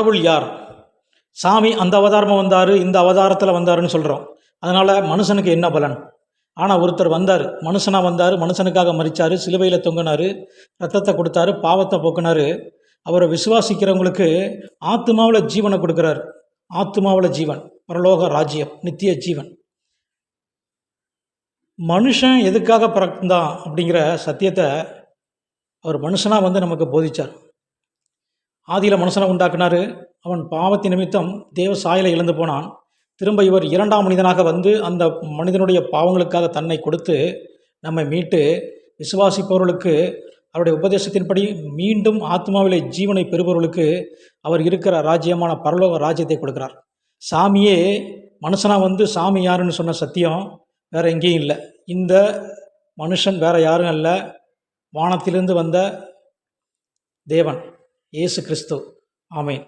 கடவுள் யார்? சாமி அந்த அவதாரமாக வந்தார், இந்த அவதாரத்தில் வந்தாருன்னு சொல்கிறோம். அதனால் மனுஷனுக்கு என்ன பலன்? ஆனால் ஒருத்தர் வந்தார், மனுஷனாக வந்தார், மனுஷனுக்காக மரித்தார், சிலுவையில் தொங்கினார், ரத்தத்தை கொடுத்தாரு, பாவத்தை போக்குனார். அவரை விசுவாசிக்கிறவங்களுக்கு ஆத்மாவில் ஜீவனை கொடுக்குறார். ஆத்மாவில் ஜீவன், பரலோக ராஜ்யம், நித்திய ஜீவன். மனுஷன் எதுக்காக பிறந்தான் அப்படிங்கிற சத்தியத்தை அவர் மனுஷனாக வந்து நமக்கு போதித்தார். ஆதியில் மனுஷனை உண்டாக்குனார். அவன் பாவத்தின் நிமித்தம் தேவ சாயலை இழந்து போனான். திரும்ப இவர் இரண்டாம் மனிதனாக வந்து அந்த மனிதனுடைய பாவங்களுக்காக தன்னை கொடுத்து நம்மை மீட்டு விசுவாசிப்பவர்களுக்கு அவருடைய உபதேசத்தின்படி மீண்டும் ஆத்மாவிலே ஜீவனை பெறுபவர்களுக்கு அவர் இருக்கிற ராஜ்யமான பரலோக ராஜ்யத்தை கொடுக்குறார். சாமியே மனுஷனாக வந்து சாமி யாருன்னு சொன்ன சத்தியம் வேறு எங்கேயும் இல்லை. இந்த மனுஷன் வேறு யாரும் அல்ல, வானத்திலிருந்து வந்த தேவன் இயேசு கிறிஸ்து. ஆமென்.